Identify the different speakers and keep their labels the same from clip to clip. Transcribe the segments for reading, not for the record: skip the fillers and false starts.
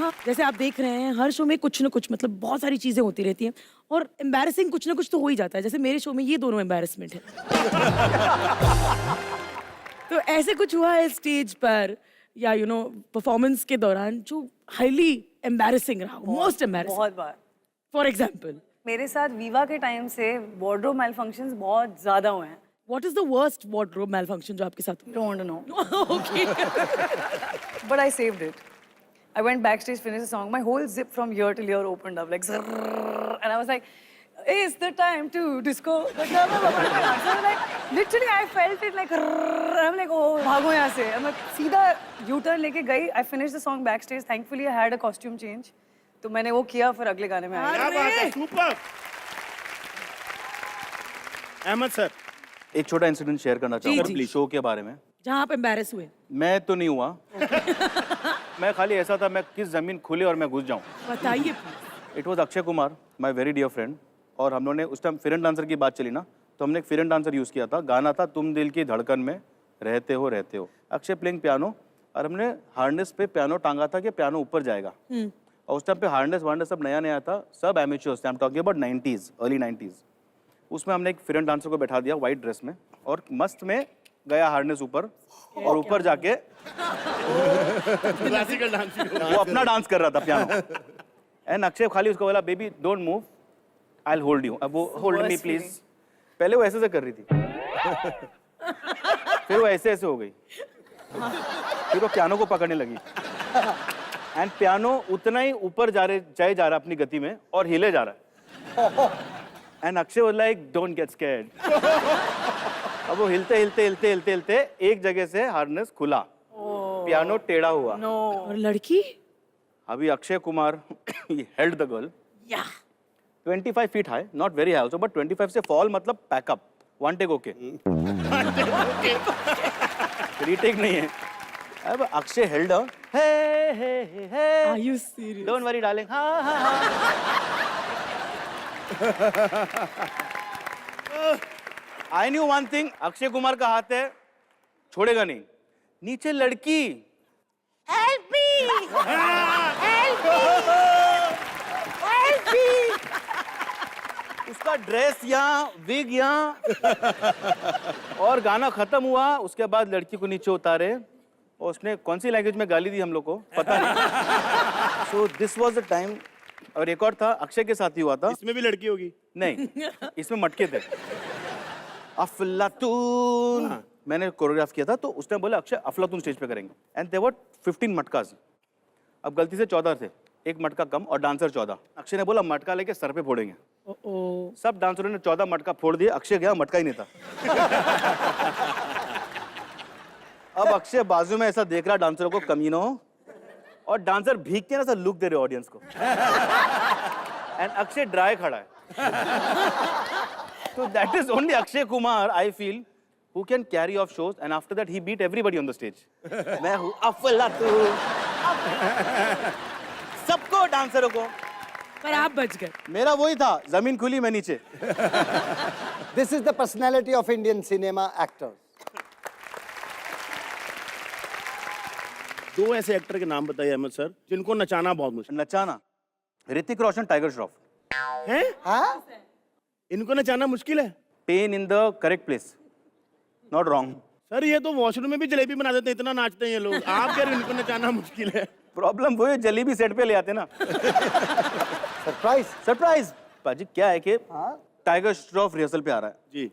Speaker 1: यहाँ जैसे आप देख रहे हैं हर शो में कुछ ना कुछ मतलब बहुत सारी चीजें होती रहती हैं और एम्बैरेसिंग कुछ ना कुछ तो हो ही जाता है। जैसे मेरे शो में ये दोनों एम्बैरेसमेंट है। तो ऐसे कुछ हुआ है स्टेज पर या परफॉर्मेंस के दौरान जो हाईली एम्बैरेसिंग रहा, मोस्ट एम्बैरेसिंग?
Speaker 2: बहुत बार।
Speaker 1: फॉर एग्जाम्पल
Speaker 2: मेरे साथ वीवा के टाइम से वार्डरोब मैलफंक्शंस बहुत ज्यादा हुए हैं।
Speaker 1: What is the worst wardrobe malfunction जो आपके साथ हुआ?
Speaker 2: Don't know.
Speaker 1: Okay.
Speaker 2: But I saved it. I went backstage, finished the song. My whole zip from ear till ear opened up like zrrr, and I was like, "It's the time to disco." So like literally, I felt it like. I'm like, oh, भागो यहाँ से. I'm like, सीधा U-turn लेके गई. I finished the song backstage. Thankfully, I had a costume change. तो मैंने वो किया फिर अगले गाने में आया.
Speaker 3: क्या बात है, सुपर। अहमद सर,
Speaker 4: एक छोटा इंसिडेंट शेयर करना चाहूँगा
Speaker 1: जी।
Speaker 4: शो के बारे में।
Speaker 1: जहाँ आप एम्बैरेस हुए?
Speaker 4: मैं तो नहीं हुआ। मैं खाली ऐसा था, मैं किस जमीन खुले और मैं घुस जाऊँ।
Speaker 1: बताइए।
Speaker 4: It was Akshay Kumar, my very dear friend. और हम लोगों ने उस टाइम फिरन डांसर की बात चली ना, तो हमने एक फिरन डांसर यूज़ किया था। गाना था तुम दिल की धड़कन में रहते हो। अक्षय प्लेइंग पियानो और हमने हार्नेस पे पियानो टांगा था कि पियानो ऊपर जाएगा। और उस टाइम पे हार्नेस सब नया था, सब एमेच्योर्स थे। I am talking about 90s, early 90s। उसमें हमने एक फिरन डांसर को बैठा दिया वाइट ड्रेस में और मस्त में गया हार्नेस ऊपर और ऊपर जाके
Speaker 3: क्लासिकल डांसिंग।
Speaker 4: वो अपना डांस कर रहा था पियानो। एंड अक्षय खाली उसको बोला baby don't move, I will hold you. अब वो होल्ड मी प्लीज। पहले वो ऐसे कर रही थी, फिर वो ऐसे हो गई, फिर वो पियानो को पकड़ने लगी। एंड पियानो उतना ही ऊपर जा रहा अपनी गति में और हिले जा रहा है। And Akshay was like don't get scared. अब वो हिलते एक जगह से हार्नेस खुला, पियानो टेढ़ा हुआ।
Speaker 1: और लड़की?
Speaker 4: अभी Akshay Kumar held the girl. 25 feet high, not very high also, but 25 से फॉल मतलब pack up, one take okay, retake नहीं है। अब Akshay held
Speaker 1: Are you serious?
Speaker 4: Don't worry darling. I knew one thing, Akshay Kumar का हाथ है, छोड़ेगा नहीं। नीचे लड़की, हेल्प मी, हेल्प मी, उसका ड्रेस यहाँ, विग यहाँ, और गाना खत्म हुआ। उसके बाद लड़की को नीचे उतारे और उसने कौन सी लैंग्वेज में गाली दी हम लोग को पता नहीं। So this was the time. और एक और था, अक्षय के साथ ही हुआ था।
Speaker 3: इसमें भी लड़की होगी?
Speaker 4: नहीं, इसमें मटके थे। अफलातून मैंने कोरियोग्राफ किया था, तो उसने बोला अक्षय अफलातून स्टेज पे करेंगे। And there were 15 matkas. अब गलती से 14 थे, एक मटका कम और डांसर 14। अक्षय ने बोला मटका लेके सर पे फोड़ेंगे। सब डांसरों ने 14 मटका फोड़ दिए, अक्षय गया, मटका ही नहीं था। अब अक्षय बाजू में ऐसा देख रहा डांसरों को, कमीनों, और डांसर भीग के ना ऐसा लुक दे रहे ऑडियंस को। एंड अक्षय ड्राई खड़ा है। So that is only Akshay Kumar, I feel, who can carry off shows, and after that he beat everybody on the stage. मैं हूँ अफलातून, सबको, डांसरों को।
Speaker 1: पर आप बच गए।
Speaker 4: मेरा वही था, जमीन खुली मैं नीचे।
Speaker 5: This is the personality of Indian cinema actors.
Speaker 3: दो ऐसे एक्टर के नाम बताइए अहमद सर जिनको नचाना बहुत मुश्किल
Speaker 4: नचाना, ऋतिक रोशन, टाइगर श्रॉफ।
Speaker 3: है।
Speaker 5: हाँ?
Speaker 3: इनको नचाना मुश्किल है?
Speaker 4: Pain in the correct place, not wrong.
Speaker 3: Sir ये तो वॉशरूम में भी जलेबी बना देते हैं, इतना नाचते हैं ये लोग। आप कह रहे हैं इनको नचाना मुश्किल है?
Speaker 4: प्रॉब्लम वो है, जलेबी सेट पे ले आते ना। सरप्राइज पाजी क्या है कि टाइगर श्रॉफ रिहर्सल पे आ रहा है
Speaker 3: जी।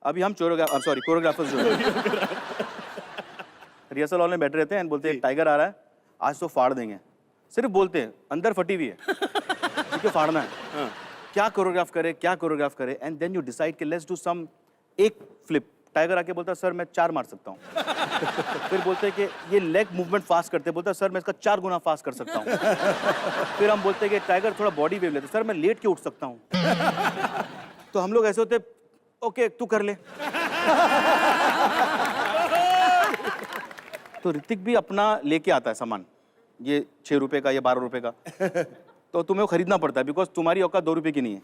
Speaker 4: अभी हम कोरियोग्राफर्स जो है रिहर्सल हॉल में बैठे रहते हैं एंड बोलते हैं टाइगर आ रहा है, आज तो फाड़ देंगे। सिर्फ बोलते हैं, अंदर फटी हुई है, क्योंकि फाड़ना है। क्या कोरियोग्राफ करे एंड देन यू डिसाइड कि लेट्स डू सम एक फ्लिप। टाइगर आके बोलता है सर मैं 4 मार सकता हूँ। फिर बोलते हैं कि ये लेग मूवमेंट फास्ट करते, बोलता है सर मैं इसका 4 गुना फास्ट कर सकता हूँ। फिर हम बोलते हैं कि टाइगर थोड़ा बॉडी वेव लेते, सर मैं लेट के उठ सकता हूँ। तो हम लोग ऐसे होते, ओके तू कर ले। तो ऋतिक भी अपना लेके आता है सामान, ये 6 रुपए का, ये 12 रुपए का, तो तुम्हें वो खरीदना पड़ता है बिकॉज तुम्हारी औकात 2 रुपए की नहीं है।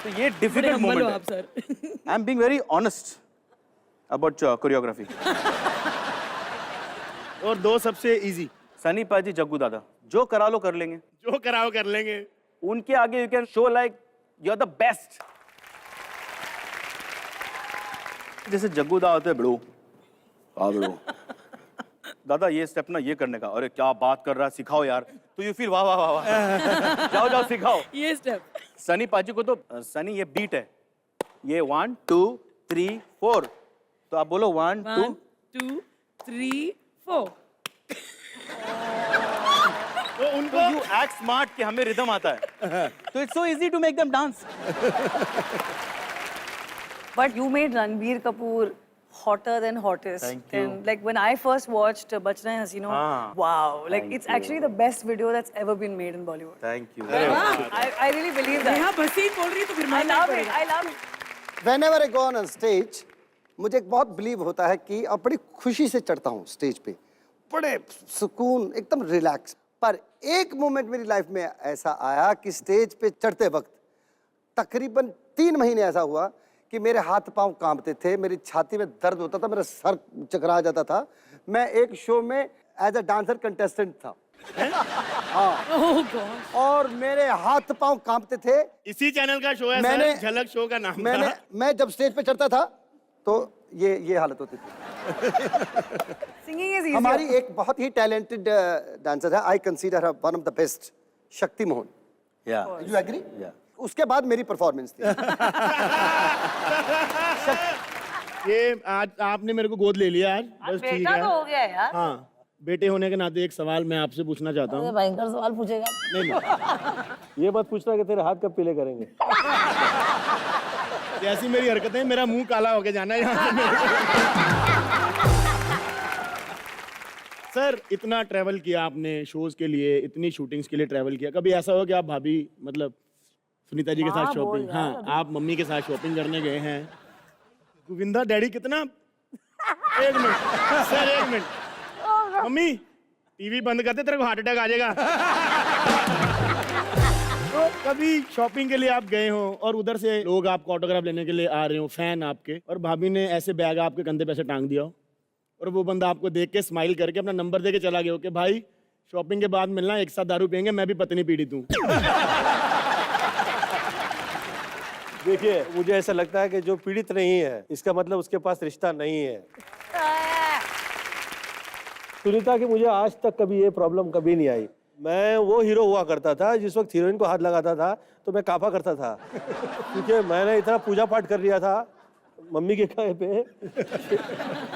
Speaker 4: तो ये डिफिकल्ट मोमेंट है। I am being very honest about choreography.
Speaker 3: और 2 सबसे इजी?
Speaker 4: सनी पाजी, जग्गू दादा, जो करा लो कर लेंगे,
Speaker 3: जो कराओ कर लेंगे।
Speaker 4: उनके आगे you can show like you are the best. जैसे जग्गू दादा होते हैं, ब्रो ब्रो दादा ये स्टेप ना ये करने का, अरे क्या बात कर रहा है, सिखाओ यार, तो यू फील वाह वाह वाह वाह जाओ जाओ सिखाओ।
Speaker 1: ये स्टेप
Speaker 4: सनी पाजी को तो सनी ये बीट है, ये 1 2 3 4, तो आप बोलो 1 2
Speaker 1: 1 2 3 4।
Speaker 3: तो उनको
Speaker 4: यू एक्ट स्मार्ट कि हमें रिदम आता है, तो it's so easy to make them dance.
Speaker 2: But you made Ranbir Kapoor hotter than hottest.
Speaker 4: Thank you.
Speaker 2: And like when I first watched Bachna Hai Hasino, wow, like
Speaker 4: Thank
Speaker 2: it's
Speaker 4: you.
Speaker 2: actually the best video that's ever been made in Bollywood.
Speaker 4: Thank you.
Speaker 2: I really believe that.
Speaker 1: Neha Bhasin बोल रही है तो फिर
Speaker 2: I
Speaker 1: मानना
Speaker 2: love it.
Speaker 1: पड़ेगा।
Speaker 2: I love it.
Speaker 5: Whenever I go on a stage, मुझे एक बहुत बिलीव होता है कि अब बड़ी खुशी से चढ़ता हूँ स्टेज पे, बड़े सुकून, एकदम रिलैक्स। पर एक मोमेंट मेरी लाइफ में ऐसा आया कि स्टेज पे चढ़ते वक्त तकरीबन 3 महीने ऐसा हुआ कि मेरे हाथ पांव कांपते थे, मेरी छाती में दर्द होता था, मेरा सर चकरा जाता था। मैं एक शो में एज अ डांसर कंटेस्टेंट था।
Speaker 1: ओह गॉड।
Speaker 5: और मेरे हाथ पांव कांपते थे।
Speaker 3: इसी चैनल का शो है
Speaker 5: मैंने-
Speaker 3: सर, झलक शो का नाम
Speaker 5: मैं जब स्टेज पे चढ़ता था तो ये हालत होती थी।
Speaker 2: Singing is easier.
Speaker 5: हमारी एक बहुत ही टैलेंटेड डांसर है, I consider her one of the best, Shakti Mohan.
Speaker 4: या
Speaker 5: यू एग्री? उसके बाद मेरी परफॉर्मेंस थी।
Speaker 3: ये आज आपने मेरे को गोद ले लिया आज, बस ठीक
Speaker 2: बेटा
Speaker 3: है।
Speaker 2: तो हो गया यार।
Speaker 3: हाँ, बेटे होने के नाते एक सवाल मैं आपसे पूछना चाहता हूँ।
Speaker 2: भयंकर सवाल पूछेगा।
Speaker 3: नहीं
Speaker 6: ये मत पूछना कि तेरे हाथ कब पीले करेंगे।
Speaker 3: जैसी मेरी हरकतें, मेरा मुंह काला होके जाना है यहाँ से मेरे को। सर इतना ट्रैवल किया आपने शोज के लिए, इतनी शूटिंग्स के लिए ट्रैवल किया, कभी ऐसा हो कि आप भाभी मतलब सुनीता जी के साथ शॉपिंग, हाँ आप मम्मी के साथ शॉपिंग करने गए हैं, गोविंदा डैडी कितना, एक मिनट सर एक मिनट, मम्मी टीवी बंद करते तेरे को हार्ट अटैक आ जाएगा। तो कभी शॉपिंग के लिए आप गए हो और उधर से लोग आपको ऑटोग्राफ लेने के लिए आ रहे हो, फैन आपके, और भाभी ने ऐसे बैग आपके कंधे पे ऐसे टांग दिया हो और वो बंदा आपको देख के स्माइल करके अपना नंबर दे के चला गया हो कि भाई शॉपिंग के बाद मिलना, एक साथ दारू पियेंगे, मैं भी पत्नी पीड़ित हूँ।
Speaker 6: देखिए मुझे ऐसा लगता है कि जो पीड़ित नहीं है इसका मतलब उसके पास रिश्ता नहीं है। सुनीता की मुझे आज तक कभी ये प्रॉब्लम कभी नहीं आई। मैं वो हीरो हुआ करता था जिस वक्त हीरोइन को हाथ लगाता था तो मैं कांपा करता था, क्योंकि मैंने इतना पूजा पाठ कर लिया था मम्मी के कहे पे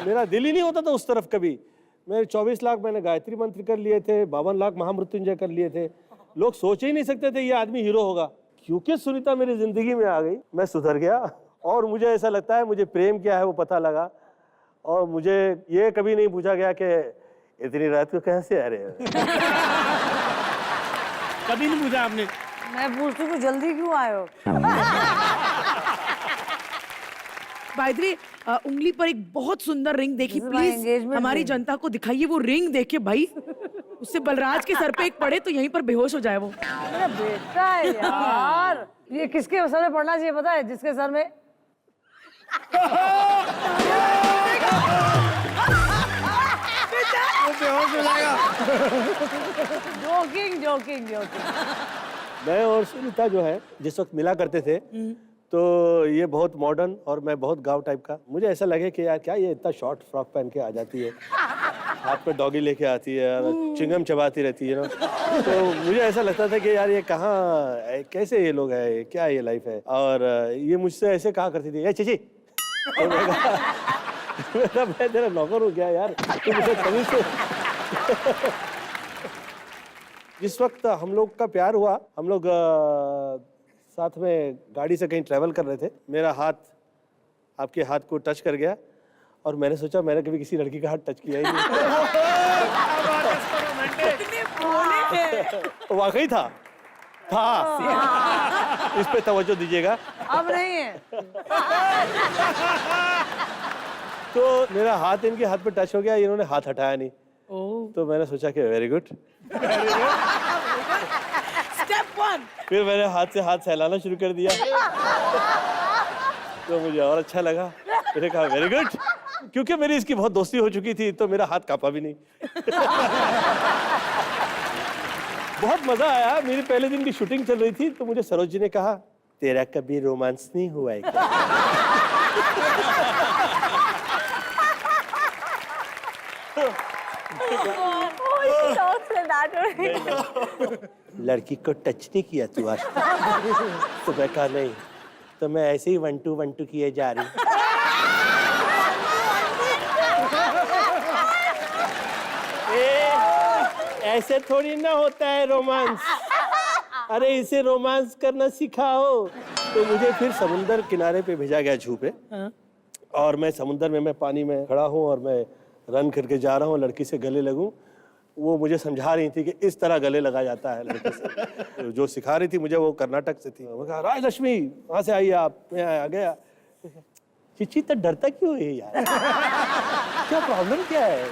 Speaker 6: मेरा दिल ही नहीं होता था उस तरफ कभी। मेरे 24 लाख मैंने गायत्री मंत्र कर लिए थे, 52 लाख महामृत्युंजय कर लिए थे। लोग सोच ही नहीं सकते थे ये आदमी हीरो होगा। क्योंकि सुनीता मेरी जिंदगी में आ गई, मैं सुधर गया और मुझे ऐसा लगता है मुझे प्रेम क्या है वो पता लगा। और मुझे ये कभी नहीं पूछा गया कि इतनी रात को कैसे आ रहे हो।
Speaker 3: कभी नहीं पूछा आपने?
Speaker 2: मैं पूछती हूँ जल्दी क्यों आए हो?
Speaker 1: गायत्री उंगली पर एक बहुत सुंदर रिंग देखी,
Speaker 2: This is my
Speaker 1: please
Speaker 2: engagement
Speaker 1: हमारी
Speaker 2: ring.
Speaker 1: जनता को दिखाइए वो रिंग देखिए भाई, उससे बलराज के सर पे एक पड़े तो यहीं पर बेहोश हो जाए वो।
Speaker 2: मेरा बेटा है यार। ये किसके सर में पड़ना चाहिए पता है? जिसके सर में जोकिंग जोकिंग जोकिंग।
Speaker 6: मैं और सुनीता जो है जिस वक्त मिला करते थे तो ये बहुत मॉडर्न और मैं बहुत गांव टाइप का, मुझे ऐसा लगे कि यार क्या ये इतना शॉर्ट फ्रॉक पहन के आ जाती है, हाथ पे डॉगी लेके आती है और चिंगम चबाती रहती है ना। तो मुझे ऐसा लगता था कि यार ये कहाँ, कैसे ये लोग हैं, क्या ये लाइफ है। और ये मुझसे ऐसे कहा करती थी, ए चीची, तो मैं तेरा नौकर हूँ क्या यार, तू मुझे कभी से। जिस वक्त हम लोग का प्यार हुआ, हम लोग साथ में गाड़ी से कहीं ट्रैवल कर रहे थे, मेरा हाथ आपके हाथ को टच कर गया और मैंने सोचा मैंने कभी किसी लड़की का हाथ टच किया ही नहीं। वाकई था इस पे तवज्जो दीजिएगा।
Speaker 2: अब नहीं है।
Speaker 6: तो मेरा हाथ इनके हाथ पे टच हो गया, इन्होंने हाथ हटाया नहीं। तो मैंने सोचा कि वेरी गुड।
Speaker 1: स्टेप 1
Speaker 6: फिर मैंने हाथ से हाथ सहलाना शुरू कर दिया तो मुझे और अच्छा लगा। मैंने कहा वेरी गुड, क्योंकि मेरी इसकी बहुत दोस्ती हो चुकी थी तो मेरा हाथ कांपा भी नहीं। बहुत मजा आया। मेरे पहले दिन की शूटिंग चल रही थी तो मुझे सरोज जी ने कहा, तेरा कभी रोमांस नहीं हुआ है क्या? लड़की को टच नहीं किया तू आज? तो मैं कहा नहीं, तो मैं ऐसे ही 1 2 1 2 किए जा रही। ऐसे थोड़ी ना होता है रोमांस। अरे इसे रोमांस करना सिखाओ। तो मुझे फिर समुंदर किनारे पे भेजा गया जू पे। और मैं समुंदर में, मैं पानी में खड़ा हूँ और मैं रन करके जा रहा हूँ, लड़की से गले लगूं। वो मुझे समझा रही थी कि इस तरह गले लगा जाता है लड़के से। जो सिखा रही थी मुझे वो कर्नाटक से थी। मैं कहा, राजलक्ष्मी वहाँ से आइए आप। मैं आ गया। चिची तो डरता क्यों है यार? क्या प्रॉब्लम क्या है?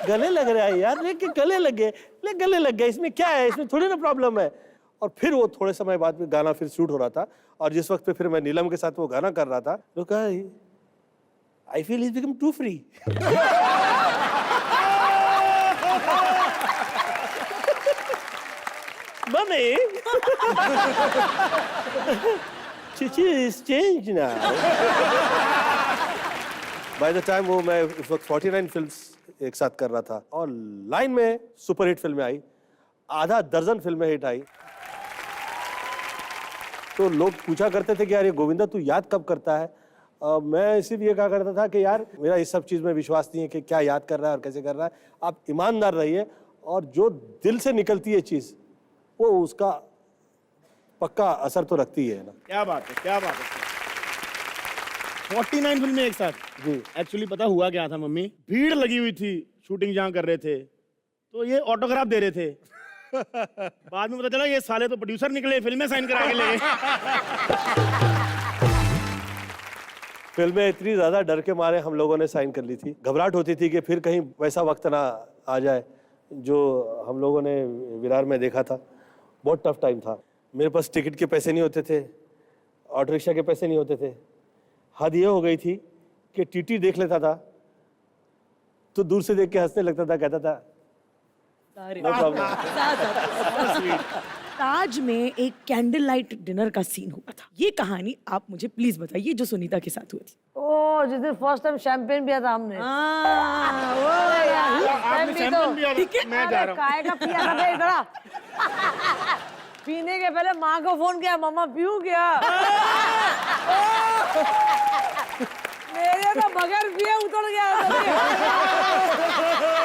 Speaker 6: गले लग रहा है यार, लेके गले लग गए, इसमें क्या है? इसमें थोड़ी ना प्रॉब्लम है। और फिर वो थोड़े समय बाद में गाना फिर शूट हो रहा था और जिस वक्त पे फिर मैं नीलम के साथ वो गाना कर रहा था तो कहा, I feel is become too free. Mummy, चिची is change now. By the time वो मैं उस वक्त 49 फिल्म्स एक साथ कर रहा था और लाइन में सुपरहिट फिल्में आई, आधा दर्जन फिल्में हिट आई। तो लोग पूछा करते थे कि यार ये गोविंदा तू याद कब करता है? मैं इसीलिए कहा करता था कि यार मेरा इस सब चीज़ में विश्वास नहीं है कि क्या याद कर रहा है और कैसे कर रहा है। आप ईमानदार रहिए और जो दिल से निकलती है चीज़ वो उसका पक्का असर तो रखती है ना।
Speaker 3: क्या बात है, क्या बात है। 49 फिल्में एक साथ।
Speaker 6: जी।
Speaker 3: एक्चुअली पता हुआ क्या था मम्मी, भीड़ लगी हुई थी, शूटिंग जहाँ कर रहे थे तो ये ऑटोग्राफ दे रहे थे। बाद में पता चला ये साले तो प्रोड्यूसर निकले, फिल्में साइन करा के ले गए।
Speaker 6: फिल्में इतनी ज़्यादा डर के मारे हम लोगों ने साइन कर ली थी। घबराहट होती थी कि फिर कहीं वैसा वक्त ना आ जाए जो हम लोगों ने विरार में देखा था। बहुत टफ टाइम था। मेरे पास टिकट के पैसे नहीं होते थे, ऑटो रिक्शा के पैसे नहीं होते थे। हद ये हो गई थी कि टीटी देख लेता था तो दूर से देख के हंसने लगता था, कहता था नो प्रॉब्लम।
Speaker 1: ताज में एक कैंडल लाइट डिनर का सीन हुआ था। ये कहानी आप मुझे प्लीज बताइए जो सुनीता के साथ हुई थी।
Speaker 2: ओ, जिस दिन फर्स्ट टाइम शैंपेन पिया था हमने।
Speaker 3: आपने शैंपेन पिया था, मैं जा रहा हूँ।
Speaker 2: काय का पिया था भाई इधर? पीने के पहले माँ को फोन किया, मम्मा पीऊं क्या? मेरे तो बगैर पिए उतर गया।